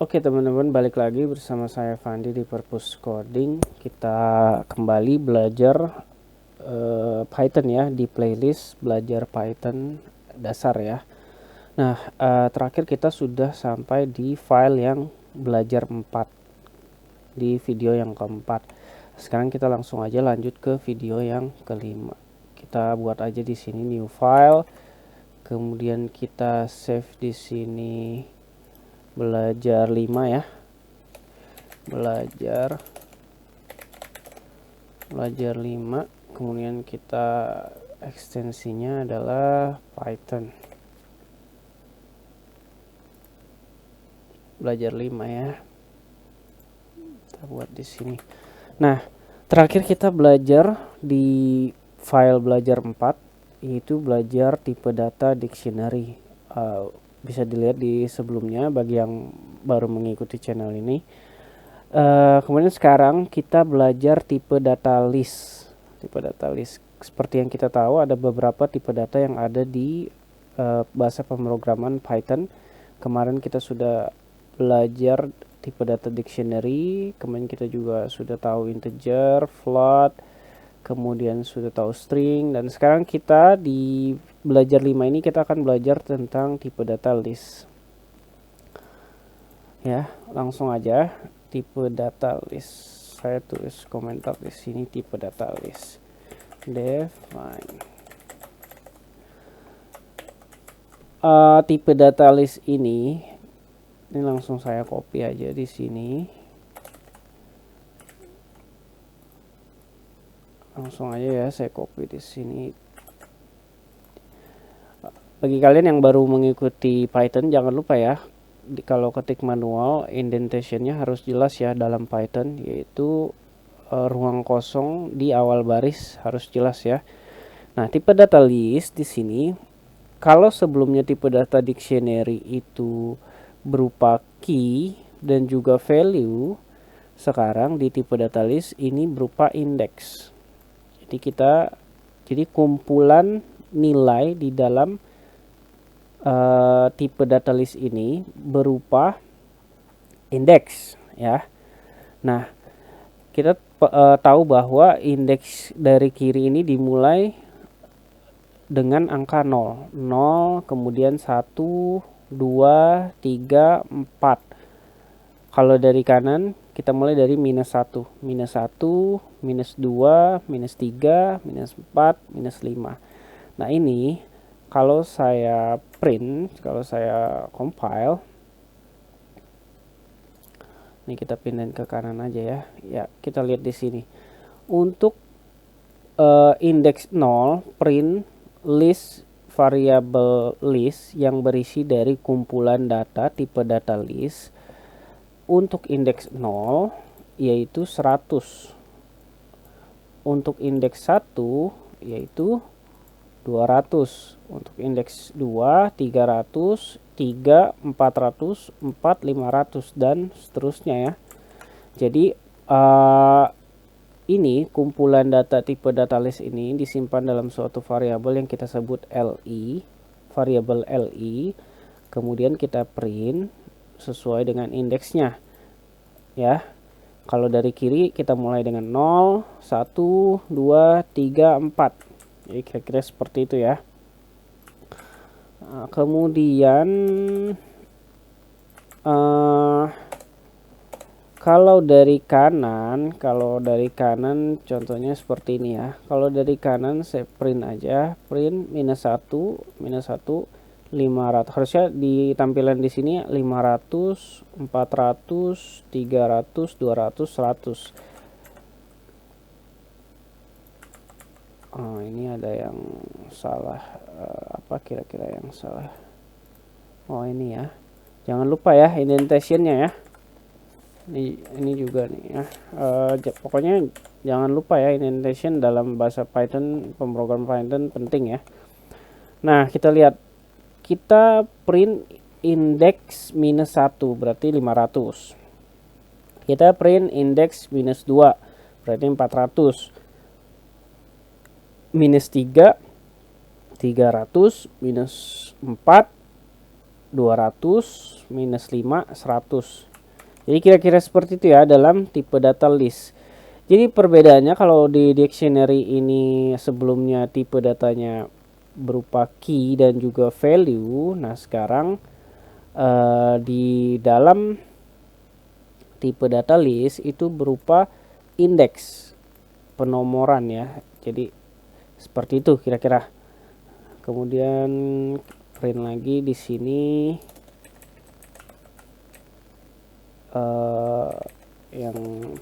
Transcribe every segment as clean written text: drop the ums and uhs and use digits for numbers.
Oke teman-teman, balik lagi bersama saya Fandi di Purpose Coding. Kita kembali belajar Python ya, di playlist belajar Python dasar ya. Nah, terakhir kita sudah sampai di file yang belajar 4, di video yang keempat. Sekarang kita langsung aja lanjut ke video yang kelima. Kita buat aja di sini new file, kemudian kita save di sini belajar 5 ya. belajar 5, kemudian kita ekstensinya adalah Python belajar 5 ya. Kita buat di sini. Nah, terakhir kita belajar di file belajar 4, yaitu belajar tipe data dictionary. Bisa dilihat di sebelumnya bagi yang baru mengikuti channel ini. Kemudian sekarang kita belajar tipe data list. Seperti yang kita tahu, ada beberapa tipe data yang ada di bahasa pemrograman Python. Kemarin kita sudah belajar tipe data dictionary, kemudian kita juga sudah tahu integer, float, kemudian sudah tahu string, dan sekarang kita di belajar 5 ini kita akan belajar tentang tipe data list. Ya, langsung aja. Tipe data list, saya tulis komentar di sini tipe data list. Define. Tipe data list ini langsung saya copy aja di sini. Langsung aja ya, saya copy di sini. Bagi kalian yang baru mengikuti Python, jangan lupa ya, kalau ketik manual, indentationnya harus jelas ya dalam Python, yaitu ruang kosong di awal baris harus jelas ya. Nah, tipe data list di sini, kalau sebelumnya tipe data dictionary itu berupa key dan juga value, sekarang di tipe data list ini berupa index. Jadi kumpulan nilai di dalam tipe data list ini berupa indeks ya. Nah, kita tahu bahwa indeks dari kiri ini dimulai dengan angka 0, kemudian 1, 2, 3, 4. Kalau dari kanan kita mulai dari minus 1, minus 2, minus 3, minus 4, minus 5. Nah, ini kalau saya print, kalau saya compile, ini kita pindahin ke kanan aja ya. Ya, kita lihat di sini. Untuk indeks 0, print list variable list yang berisi dari kumpulan data tipe data list. Untuk indeks 0 yaitu 100. Untuk indeks 1 yaitu 200. Untuk indeks 2 300, 3 400, 4 500 dan seterusnya ya. Jadi ini kumpulan data tipe data list ini disimpan dalam suatu variabel yang kita sebut li, variabel li. Kemudian kita print sesuai dengan indeksnya ya. Kalau dari kiri kita mulai dengan 0, 1, 2, 3, 4. Jadi kira-kira seperti itu ya. Kemudian kalau dari kanan contohnya seperti ini ya. Kalau dari kanan saya print aja, print minus 1, 500. Harusnya di tampilan di sini 500, 400, 300, 200, 100. Oh, ini ada yang salah. Apa kira-kira yang salah? Oh, ini ya. Jangan lupa ya indentationnya ya. Ini juga nih ya. Pokoknya jangan lupa ya, indentation dalam bahasa Python, pemrograman Python penting ya. Nah, kita lihat. Kita print indeks minus 1 berarti 500. Kita print indeks minus 2 berarti 400. Minus 3 300, minus 4 200, minus 5 100. Jadi kira-kira seperti itu ya dalam tipe data list. Jadi perbedaannya kalau di dictionary ini sebelumnya tipe datanya berupa key dan juga value. Nah sekarang di dalam tipe data list itu berupa indeks penomoran ya. Jadi seperti itu kira-kira. Kemudian print lagi di sini yang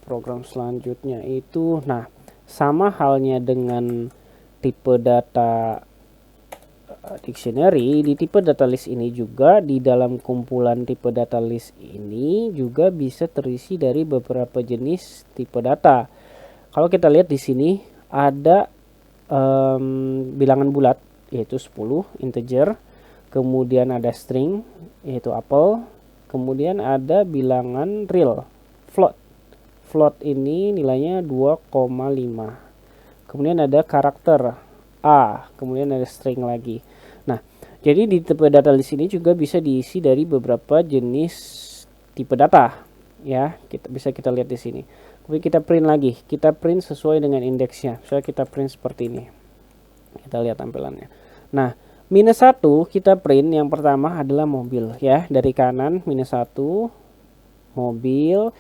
program selanjutnya itu, nah sama halnya dengan tipe data dictionary, di tipe data list ini juga di dalam kumpulan tipe data list ini juga bisa terisi dari beberapa jenis tipe data. Kalau kita lihat di sini ada bilangan bulat yaitu 10 integer, kemudian ada string yaitu apple, kemudian ada bilangan real float. Float ini nilainya 2,5. Kemudian ada karakter A, kemudian ada string lagi. Nah, jadi di tipe data list ini juga bisa diisi dari beberapa jenis tipe data ya. Kita lihat di sini. Kemudian kita print lagi. Kita print sesuai dengan indeksnya. Misalnya kita print seperti ini. Kita lihat tampilannya. Nah, -1 kita print yang pertama adalah mobil ya. Dari kanan -1 mobil,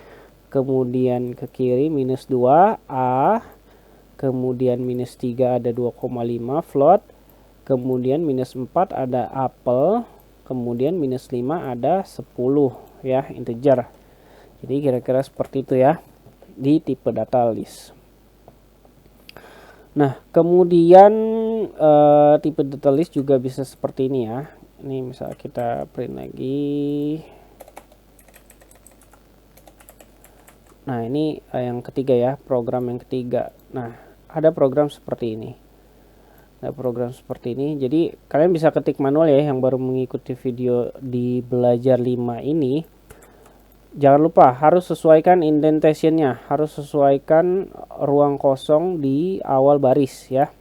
kemudian ke kiri -2 A, kemudian -3 ada 2,5 float, kemudian -4 ada apple, kemudian -5 ada 10 ya integer. Jadi kira-kira seperti itu ya di tipe data list. Nah kemudian tipe data list juga bisa seperti ini ya. Ini misalnya kita print lagi. Nah ini yang ketiga ya, program yang ketiga. Nah ada program seperti ini. Ada program seperti ini. Jadi kalian bisa ketik manual ya yang baru mengikuti video di belajar 5 ini. Jangan lupa harus sesuaikan indentationnya, harus sesuaikan ruang kosong di awal baris ya.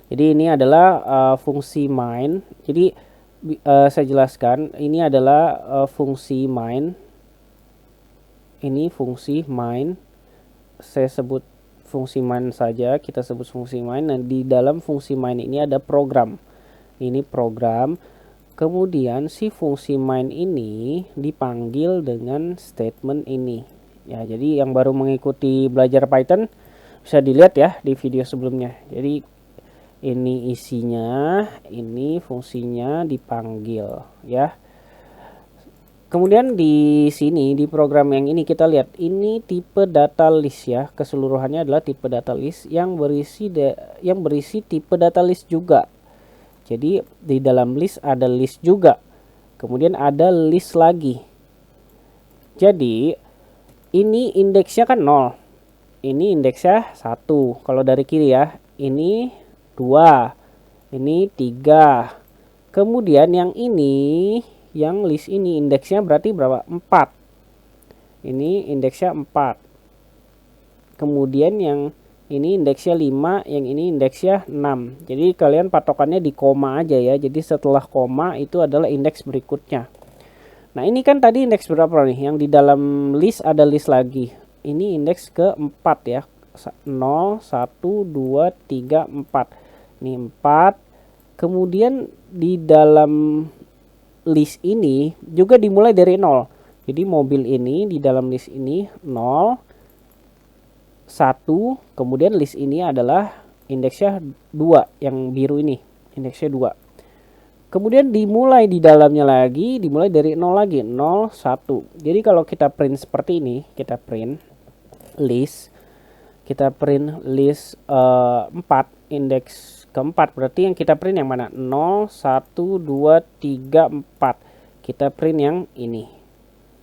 Jadi ini adalah fungsi main. Jadi saya jelaskan, ini adalah fungsi main. Ini fungsi main. Saya sebut fungsi main saja, kita sebut fungsi main. Nah, di dalam fungsi main ini ada program. Ini program. Kemudian si fungsi main ini dipanggil dengan statement ini. Ya, jadi yang baru mengikuti belajar Python bisa dilihat ya di video sebelumnya. Jadi ini isinya, ini fungsinya dipanggil ya. Kemudian di sini di program yang ini kita lihat ini tipe data list ya. Keseluruhannya adalah tipe data list yang berisi tipe data list juga. Jadi di dalam list ada list juga. Kemudian ada list lagi. Jadi ini indeksnya kan 0. Ini indeksnya 1 kalau dari kiri ya. Ini 2. Ini 3. Kemudian yang ini, yang list ini indeksnya berarti berapa? 4. Ini indeksnya 4. Kemudian yang ini indeksnya 5, yang ini indeksnya 6. Jadi kalian patokannya di koma aja ya. Jadi setelah koma itu adalah indeks berikutnya. Nah ini kan tadi indeks berapa nih? Yang di dalam list ada list lagi. Ini indeks ke-4 ya. 0, 1, 2, 3, 4. Ini 4. Kemudian di dalam list ini juga dimulai dari 0. Jadi mobil ini di dalam list ini 0. 1, kemudian list ini adalah indeksnya 2, yang biru ini indeksnya 2. Kemudian dimulai di dalamnya lagi, dimulai dari 0 lagi, 0, 1. Jadi kalau kita print seperti ini, kita print list 4, indeks keempat, berarti yang kita print yang mana? 0, 1, 2, 3, 4. Kita print yang ini.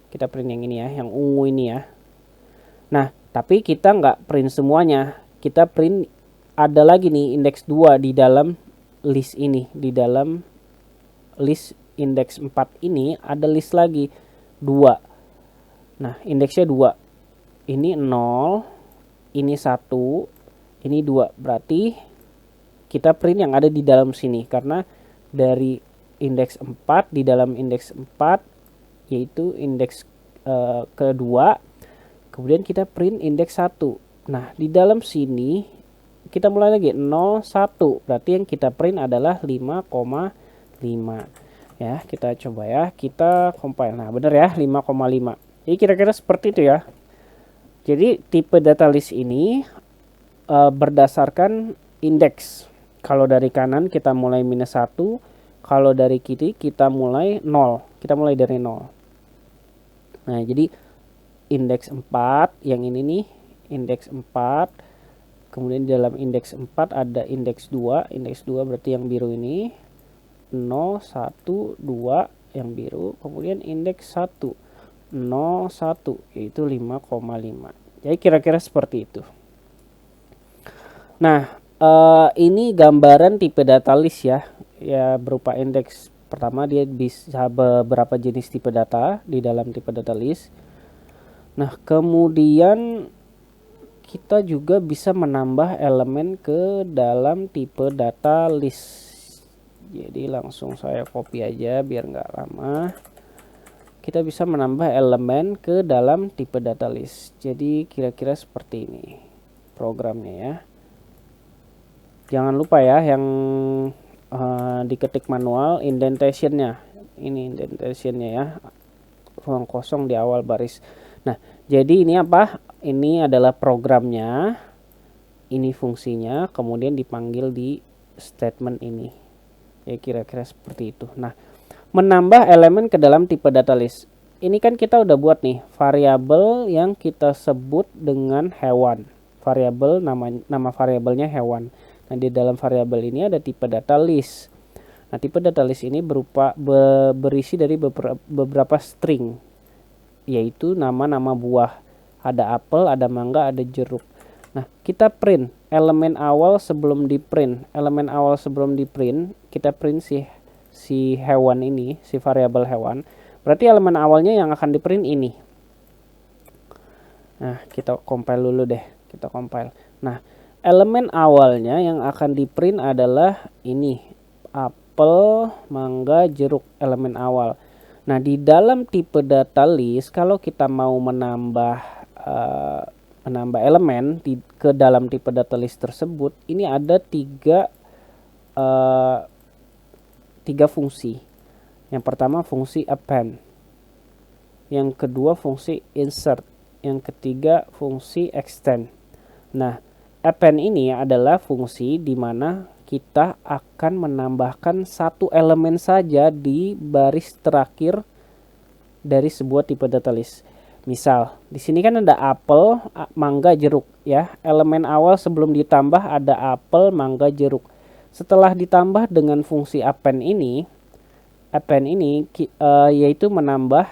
Kita print yang ini ya, yang ungu ini ya. Nah, tapi kita nggak print semuanya. Kita print ada lagi nih indeks 2 di dalam list ini. Di dalam list indeks 4 ini ada list lagi 2. Nah, indeksnya 2. Ini 0, ini 1, ini 2. Berarti kita print yang ada di dalam sini. Karena dari indeks 4, di dalam indeks 4 yaitu indeks kedua, kemudian kita print indeks 1. Nah, di dalam sini kita mulai lagi 0, 1. Berarti yang kita print adalah 5,5. Ya, kita coba ya, kita compile. Nah, benar ya, 5,5. Jadi kira-kira seperti itu ya. Jadi tipe data list ini berdasarkan indeks. Kalau dari kanan kita mulai -1, kalau dari kiri kita mulai 0. Kita mulai dari 0. Nah, jadi indeks 4 yang ini nih, indeks 4. Kemudian di dalam indeks 4 ada indeks 2. Indeks 2 berarti yang biru ini. 0, 1, 2 yang biru. Kemudian indeks 1. 0, 1 yaitu 5,5. Jadi kira-kira seperti itu. Nah, ini gambaran tipe data list ya. Ya, berupa indeks. Pertama, dia bisa beberapa jenis tipe data di dalam tipe data list. Nah, kemudian kita juga bisa menambah elemen ke dalam tipe data list. Jadi langsung saya copy aja biar nggak lama. Kita bisa menambah elemen ke dalam tipe data list. Jadi kira-kira seperti ini programnya ya. Jangan lupa ya yang diketik manual indentationnya. Ini indentationnya ya, ruang kosong di awal baris. Nah, jadi ini apa? Ini adalah programnya, ini fungsinya, kemudian dipanggil di statement ini. Ya kira-kira seperti itu. Nah, menambah elemen ke dalam tipe data list. Ini kan kita udah buat nih variabel yang kita sebut dengan hewan. Variabel nama variabelnya hewan. Nah, di dalam variabel ini ada tipe data list. Nah, tipe data list ini berisi dari beberapa string, yaitu nama-nama buah. Ada apel, ada mangga, ada jeruk. Nah, kita print elemen awal sebelum di print. Elemen awal sebelum di print, kita print si hewan ini, si variabel hewan. Berarti elemen awalnya yang akan di print ini. Nah, kita compile dulu deh. Kita compile. Nah, elemen awalnya yang akan di print adalah ini. Apel, mangga, jeruk, elemen awal. Nah, di dalam tipe data list, kalau kita mau menambah elemen ke dalam tipe data list tersebut, ini ada tiga fungsi. Yang pertama fungsi append, yang kedua fungsi insert, yang ketiga fungsi extend. Nah, append ini adalah fungsi di mana kita akan menambahkan satu elemen saja di baris terakhir dari sebuah tipe data list. Misal, di sini kan ada apel, mangga, jeruk ya. Elemen awal sebelum ditambah ada apel, mangga, jeruk. Setelah ditambah dengan fungsi append ini yaitu menambah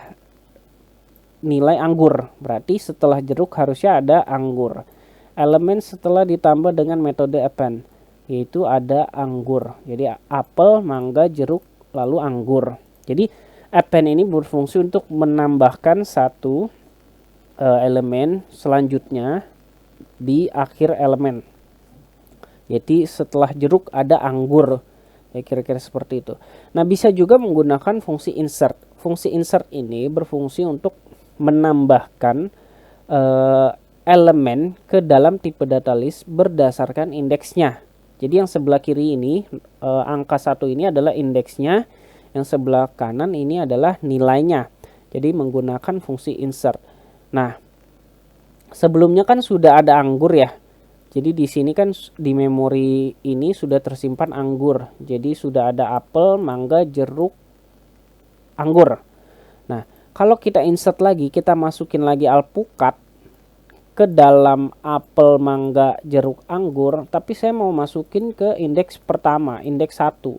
nilai anggur. Berarti setelah jeruk harusnya ada anggur. Elemen setelah ditambah dengan metode append yaitu ada anggur. Jadi apel, mangga, jeruk, lalu anggur. Jadi append ini berfungsi untuk menambahkan satu elemen selanjutnya di akhir elemen. Jadi setelah jeruk ada anggur. Ya kira-kira seperti itu. Nah, bisa juga menggunakan fungsi insert. Fungsi insert ini berfungsi untuk menambahkan elemen ke dalam tipe data list berdasarkan indeksnya. Jadi yang sebelah kiri ini angka 1 ini adalah indeksnya, yang sebelah kanan ini adalah nilainya. Jadi menggunakan fungsi insert. Nah, sebelumnya kan sudah ada anggur ya. Jadi di sini kan di memori ini sudah tersimpan anggur. Jadi sudah ada apel, mangga, jeruk, anggur. Nah, kalau kita insert lagi, kita masukin lagi alpukat ke dalam apel, mangga, jeruk, anggur, tapi saya mau masukin ke indeks pertama, indeks 1.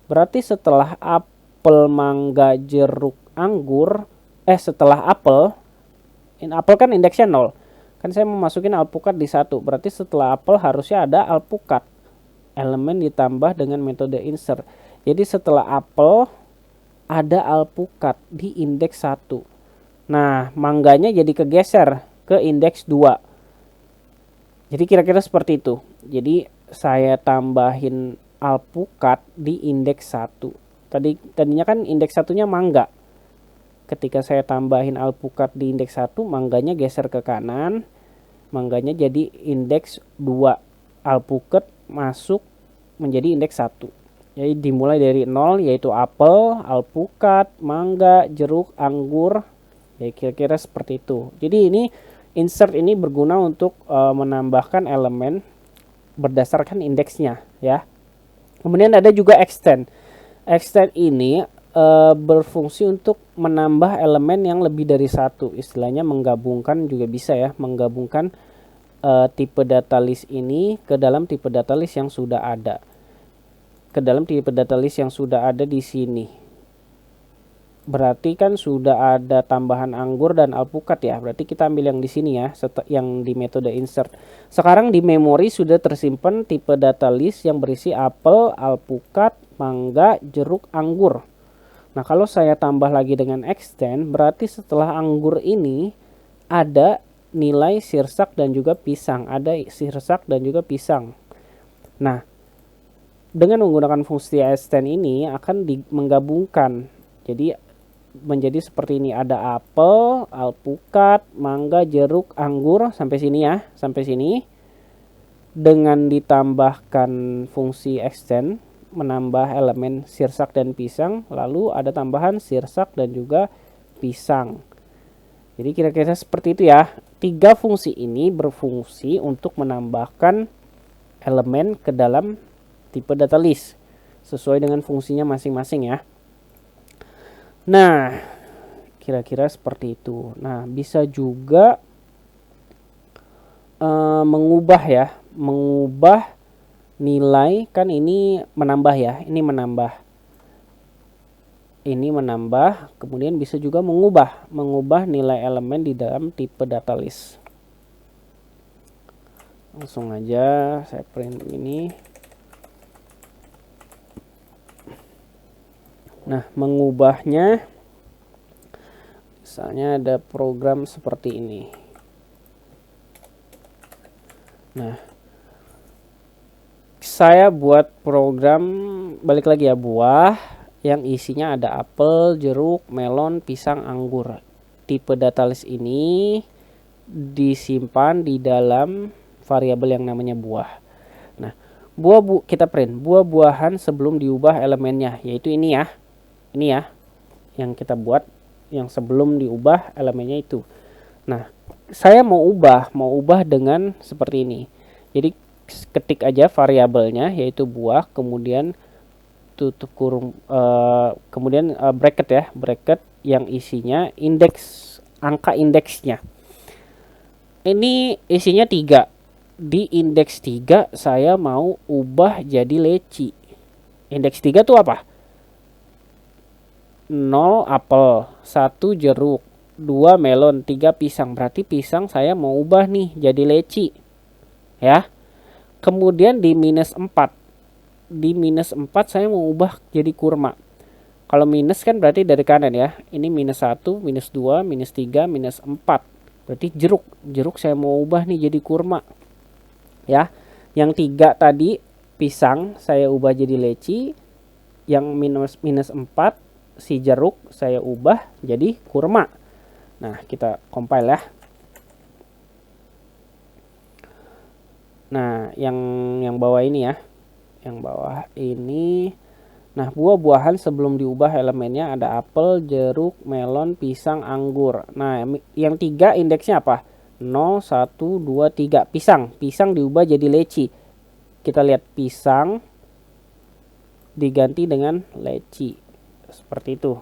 Berarti setelah apel, mangga, jeruk, anggur, setelah apel kan indeksnya 0. Kan saya mau masukin alpukat di 1. Berarti setelah apel harusnya ada alpukat. Elemen ditambah dengan metode insert. Jadi setelah apel ada alpukat di indeks 1. Nah, mangganya jadi kegeser ke indeks 2. Jadi kira-kira seperti itu. Jadi saya tambahin alpukat di indeks 1. Tadinya kan indeks 1-nya mangga. ketika saya tambahin alpukat di indeks 1, mangganya geser ke kanan, mangganya jadi indeks 2, alpukat masuk menjadi indeks 1. Jadi dimulai dari 0, yaitu apel, alpukat, mangga, jeruk, anggur, ya kira-kira seperti itu. Jadi ini insert ini berguna untuk menambahkan elemen berdasarkan indeksnya ya. Kemudian ada juga extend. Extend ini berfungsi untuk menambah elemen yang lebih dari satu. Istilahnya menggabungkan juga bisa ya, menggabungkan tipe data list ini ke dalam tipe data list yang sudah ada. Ke dalam tipe data list yang sudah ada di sini. Berarti kan sudah ada tambahan anggur dan alpukat ya. Berarti kita ambil yang di sini ya, yang di metode insert. Sekarang di memori sudah tersimpan tipe data list yang berisi apel, alpukat, mangga, jeruk, anggur. Nah, kalau saya tambah lagi dengan extend, berarti setelah anggur ini ada nilai sirsak dan juga pisang. Ada sirsak dan juga pisang. Nah, dengan menggunakan fungsi extend ini akan menggabungkan. Jadi menjadi seperti ini, ada apel, alpukat, mangga, jeruk, anggur, sampai sini ya, sampai sini. Dengan ditambahkan fungsi extend menambah elemen sirsak dan pisang, lalu ada tambahan sirsak dan juga pisang. Jadi kira-kira seperti itu ya. 3 fungsi ini berfungsi untuk menambahkan elemen ke dalam tipe data list sesuai dengan fungsinya masing-masing ya. Nah, kira-kira seperti itu. Nah, bisa juga mengubah ya, mengubah nilai, kan ini menambah ya, ini menambah. Ini menambah, kemudian bisa juga mengubah nilai elemen di dalam tipe data list. Langsung aja saya print ini. Nah, mengubahnya misalnya ada program seperti ini. Nah, saya buat program, balik lagi ya, buah yang isinya ada apel, jeruk, melon, pisang, anggur. Tipe data list ini disimpan di dalam variabel yang namanya buah. Nah, kita print buah-buahan sebelum diubah elemennya, yaitu ini ya. Ini ya yang kita buat, yang sebelum diubah elemennya itu. Nah, saya mau ubah dengan seperti ini. Jadi ketik aja variabelnya, yaitu buah, kemudian tutup kurung, kemudian bracket ya, bracket yang isinya indeks, angka indeksnya. Ini isinya 3. Di indeks 3 saya mau ubah jadi leci. Indeks 3 tuh apa? 0 apel, 1 jeruk, 2 melon, 3 pisang. Berarti pisang saya mau ubah nih jadi leci. Ya. Kemudian di minus 4. Di minus 4 saya mau ubah jadi kurma. Kalau minus kan berarti dari kanan ya. Ini minus 1, minus 2, minus 3, minus 4. Berarti jeruk. Jeruk saya mau ubah nih jadi kurma. Ya. Yang 3 tadi pisang saya ubah jadi leci. Yang minus 4 si jeruk saya ubah jadi kurma. Nah, kita compile ya. Nah, yang bawah ini ya. Yang bawah ini. Nah, buah-buahan sebelum diubah elemennya ada apel, jeruk, melon, pisang, anggur. Nah, yang 3 indeksnya apa? 0, 1, 2, 3. Pisang. Pisang diubah jadi leci. Kita lihat pisang diganti dengan leci. Seperti itu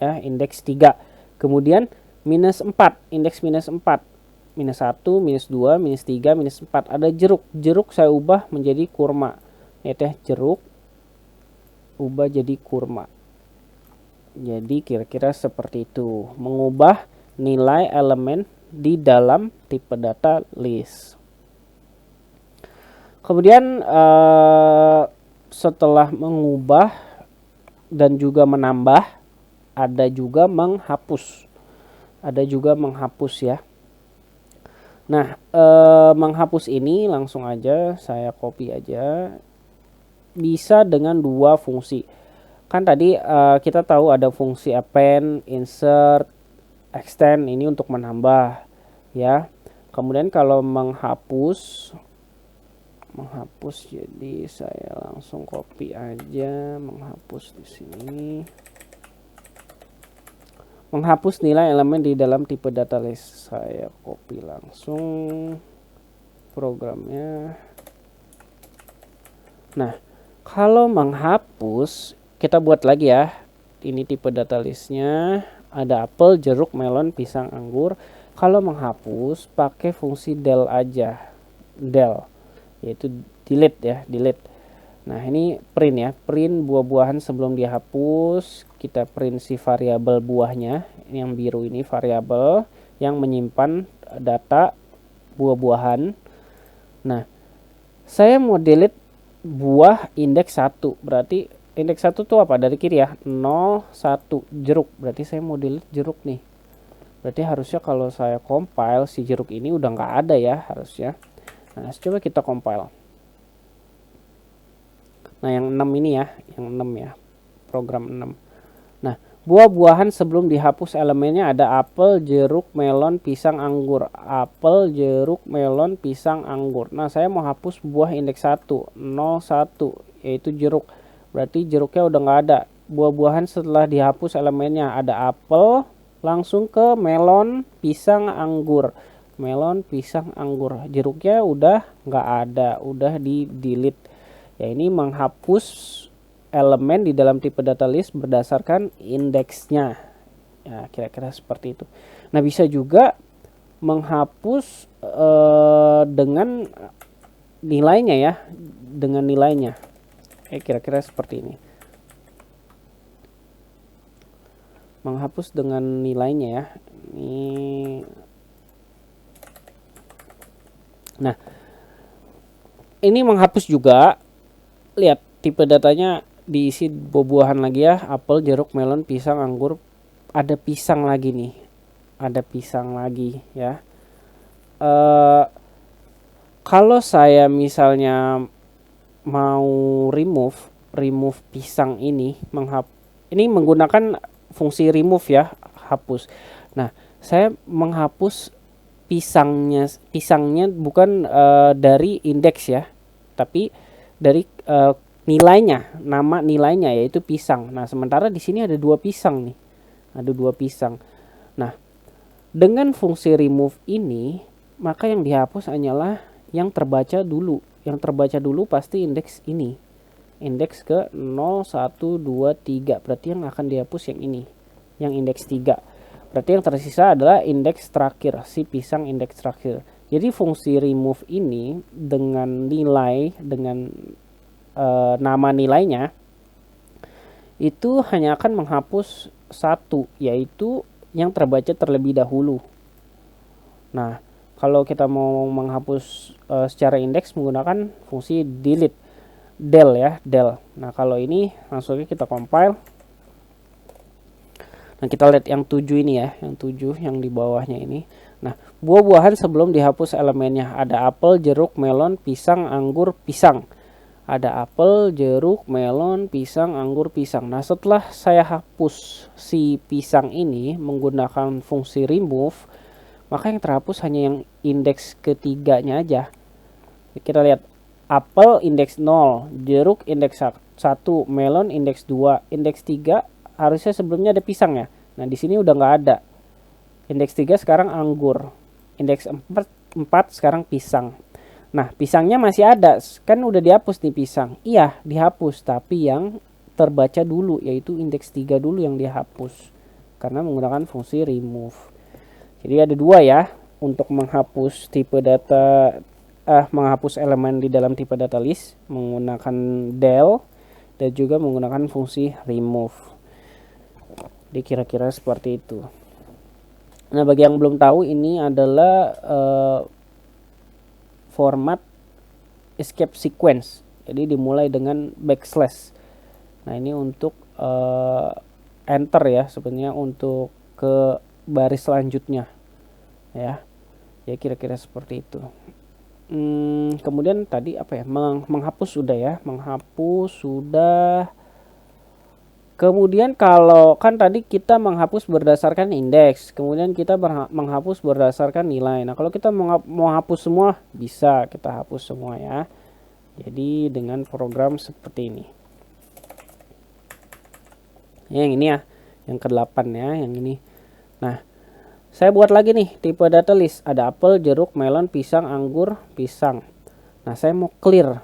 ya, indeks 3. Kemudian minus 4, indeks minus 4, minus 1, minus 2, minus 3, minus 4. Ada jeruk. Jeruk saya ubah menjadi kurma. Ya teh, jeruk ubah jadi kurma. Jadi kira-kira seperti itu, mengubah nilai elemen di dalam tipe data list. Kemudian setelah mengubah dan juga menambah, ada juga menghapus. Ada juga menghapus ya. Nah, menghapus ini langsung aja saya copy aja. Bisa dengan 2 fungsi. Kan tadi kita tahu ada fungsi append, insert, extend ini untuk menambah ya. Kemudian kalau menghapus jadi saya langsung copy aja, menghapus di sini. Menghapus nilai elemen di dalam tipe data list. Saya copy langsung programnya. Nah, kalau menghapus kita buat lagi ya. Ini tipe data listnya, ada apel, jeruk, melon, pisang, anggur. Kalau menghapus pakai fungsi del aja, del, yaitu delete ya, delete. Nah ini print ya, print buah-buahan sebelum dihapus. Kita print si variabel buahnya, yang biru ini variabel yang menyimpan data buah-buahan. Nah saya mau delete buah indeks 1, berarti indeks 1 tuh apa? Dari kiri ya, 0, 1, jeruk. Berarti saya mau delete jeruk nih. Berarti harusnya kalau saya compile si jeruk ini udah nggak ada ya harusnya. Nah coba kita compile. Nah yang 6 ini ya, yang 6 ya, program 6. Nah buah-buahan sebelum dihapus elemennya ada apel, jeruk, melon, pisang, anggur. Apel, jeruk, melon, pisang, anggur. Nah saya mau hapus buah indeks 1, 0, 1, yaitu jeruk. Berarti jeruknya udah nggak ada. Buah-buahan setelah dihapus elemennya ada apel, langsung ke melon, pisang, anggur. Melon, pisang, anggur. Jeruknya udah nggak ada, udah di delete. Ya ini menghapus elemen di dalam tipe data list berdasarkan indeksnya. Ya kira-kira seperti itu. Nah bisa juga menghapus dengan nilainya ya, dengan nilainya. Kira-kira seperti ini. Menghapus dengan nilainya ya. Nah ini menghapus juga. Lihat tipe datanya diisi buah-buahan lagi ya, apel, jeruk, melon, pisang, anggur. Ada pisang lagi nih, ada pisang lagi ya. Kalau saya misalnya mau remove pisang ini, ini menggunakan fungsi remove ya, hapus. Nah saya menghapus pisangnya bukan dari indeks ya, tapi dari nilainya, nama nilainya yaitu pisang. Nah sementara di sini ada 2 pisang nih, ada 2 pisang. Nah dengan fungsi remove ini maka yang dihapus hanyalah yang terbaca dulu. Yang terbaca dulu pasti indeks ini, indeks ke 0, 1, 2, 3. Berarti yang akan dihapus yang ini, yang indeks 3. Berarti yang tersisa adalah indeks terakhir, si pisang indeks terakhir. Jadi fungsi remove ini dengan nilai, dengan nama nilainya itu hanya akan menghapus 1, yaitu yang terbaca terlebih dahulu. Nah kalau kita mau menghapus secara indeks menggunakan fungsi delete, del ya, del. Nah kalau ini langsung kita compile. Nah kita lihat yang 7 ini ya, yang 7 yang di bawahnya ini. Nah buah-buahan sebelum dihapus elemennya ada apel, jeruk, melon, pisang, anggur, pisang. Ada apel, jeruk, melon, pisang, anggur, pisang. Nah setelah saya hapus si pisang ini menggunakan fungsi remove, maka yang terhapus hanya yang indeks ketiganya aja. Kita lihat apel indeks 0, jeruk indeks 1, melon indeks 2, indeks 3 harusnya sebelumnya ada pisang ya. Nah di sini udah nggak ada. Indeks 3 sekarang anggur, indeks 4 sekarang pisang. Nah pisangnya masih ada, kan udah dihapus nih pisang. Iya dihapus, tapi yang terbaca dulu yaitu indeks 3 dulu yang dihapus karena menggunakan fungsi remove. Jadi ada 2 ya untuk menghapus tipe data, menghapus elemen di dalam tipe data list menggunakan del dan juga menggunakan fungsi remove. Jadi kira-kira seperti itu. Nah bagi yang belum tahu, ini adalah format escape sequence. Jadi dimulai dengan backslash. Nah ini untuk enter ya, sebenarnya untuk ke baris selanjutnya ya. Ya kira-kira seperti itu. Kemudian tadi apa ya, menghapus sudah ya, menghapus sudah. Kemudian kalau kan tadi kita menghapus berdasarkan indeks, kemudian kita menghapus berdasarkan nilai. Nah, kalau kita mau hapus semua, bisa kita hapus semua ya. Jadi dengan program seperti ini. Yang ini ya, yang ke-8 ya, yang ini. Nah, saya buat lagi nih tipe data list. Ada apel, jeruk, melon, pisang, anggur, pisang. Nah, saya mau clear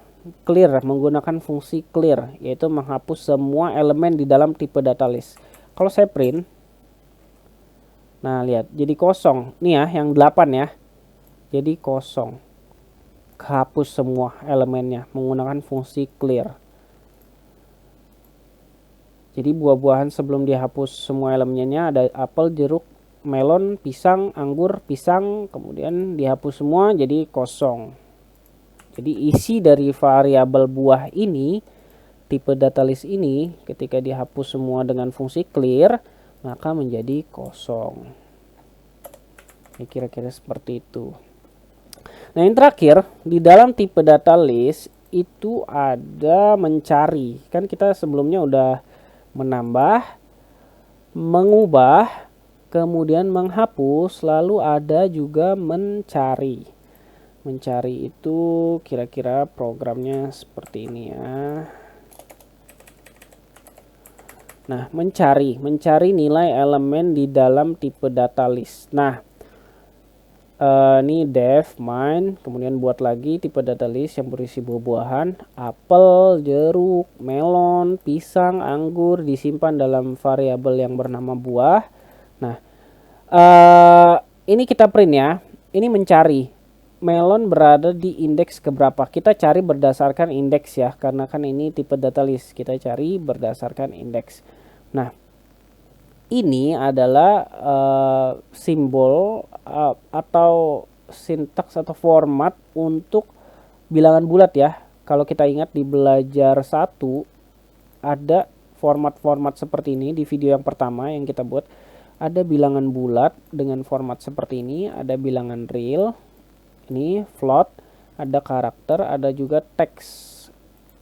menggunakan fungsi clear, yaitu menghapus semua elemen di dalam tipe data list. Kalau saya print, nah lihat jadi kosong nih ya, yang 8 ya, jadi kosong, kehapus semua elemennya menggunakan fungsi clear. Jadi buah-buahan sebelum dihapus semua elemennya ada apel, jeruk, melon, pisang, anggur, pisang, kemudian dihapus semua jadi kosong. Jadi isi dari variabel buah ini, tipe data list ini, ketika dihapus semua dengan fungsi clear, maka menjadi kosong. Ini kira-kira seperti itu. Nah, yang terakhir, di dalam tipe data list itu ada mencari. Kan kita sebelumnya udah menambah, mengubah, kemudian menghapus, lalu ada juga mencari. Mencari itu kira-kira programnya seperti ini ya. Nah, mencari nilai elemen di dalam tipe data list. Nah, ini def main, kemudian buat lagi tipe data list yang berisi buah-buahan, apel, jeruk, melon, pisang, anggur disimpan dalam variabel yang bernama buah. Nah, ini kita print ya. Ini mencari melon berada di indeks keberapa. Kita cari berdasarkan indeks ya, karena kan ini tipe data list. Kita cari berdasarkan indeks. Nah, ini adalah simbol atau sintaks atau format untuk bilangan bulat ya. Kalau kita ingat di belajar 1 ada format-format seperti ini di video yang pertama yang kita buat. Ada bilangan bulat dengan format seperti ini, ada bilangan real, ini float, ada karakter, ada juga teks.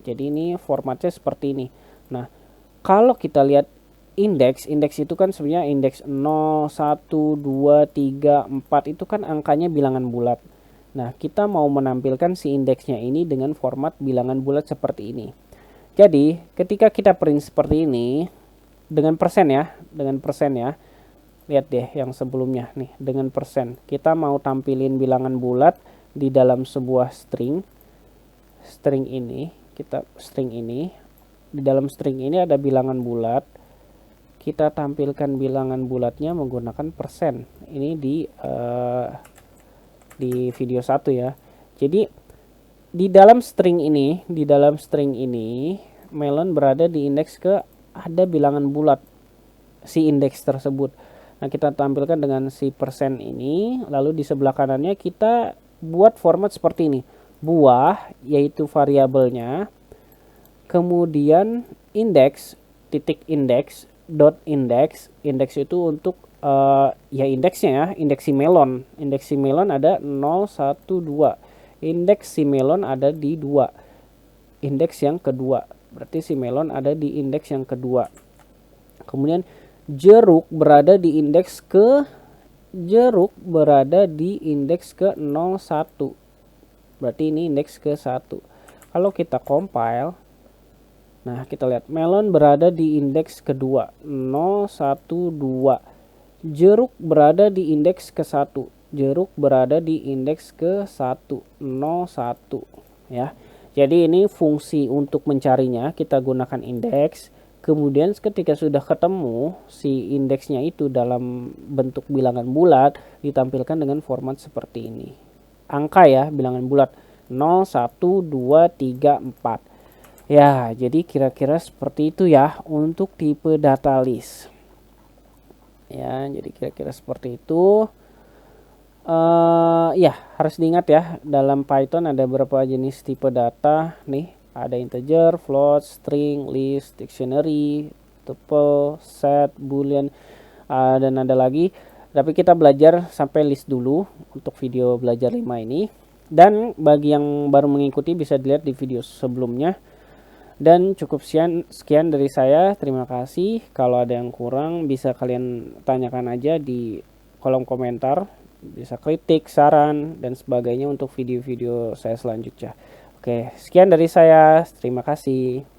Jadi ini formatnya seperti ini. Nah, kalau kita lihat indeks itu kan sebenarnya indeks 0, 1, 2, 3, 4 itu kan angkanya bilangan bulat. Nah, kita mau menampilkan si indeksnya ini dengan format bilangan bulat seperti ini. Jadi, ketika kita print seperti ini dengan persen ya. Lihat deh yang sebelumnya nih, dengan persen. Kita mau tampilin bilangan bulat di dalam sebuah string. String ini, di dalam string ini ada bilangan bulat. Kita tampilkan bilangan bulatnya menggunakan persen. Ini di video 1 ya. Jadi di dalam string ini melon berada di indeks ke ada bilangan bulat si indeks tersebut. Nah, kita tampilkan dengan si persen ini, lalu di sebelah kanannya kita buat format seperti ini. Buah, yaitu variabelnya, kemudian indeks, titik indeks, dot indeks. Indeks itu untuk ya indeksnya ya, indeks si melon. Indeks si melon ada 0, 1, 2. Indeks si melon ada di 2. Indeks yang kedua. Berarti si melon ada di indeks yang kedua. Kemudian jeruk berada di indeks ke 01. Berarti ini indeks ke 1. Kalau kita compile, nah kita lihat melon berada di indeks kedua 0, 1, 2. Jeruk berada di indeks ke 1. Jeruk berada di indeks ke 1, 0, 1 ya. Jadi ini fungsi untuk mencarinya kita gunakan indeks. Kemudian ketika sudah ketemu si indeksnya itu dalam bentuk bilangan bulat, ditampilkan dengan format seperti ini. Angka ya, bilangan bulat 0, 1, 2, 3, 4. Ya, jadi kira-kira seperti itu ya untuk tipe data list. Ya, jadi kira-kira seperti itu. Ya, harus diingat ya, dalam Python ada beberapa jenis tipe data nih. Ada integer, float, string, list, dictionary, tuple, set, boolean, dan ada lagi. Tapi kita belajar sampai list dulu untuk video belajar 5 ini. Dan bagi yang baru mengikuti bisa dilihat di video sebelumnya. Dan cukup sekian dari saya. Terima kasih. Kalau ada yang kurang bisa kalian tanyakan aja di kolom komentar. Bisa kritik, saran, dan sebagainya untuk video-video saya selanjutnya. Oke, sekian dari saya. Terima kasih.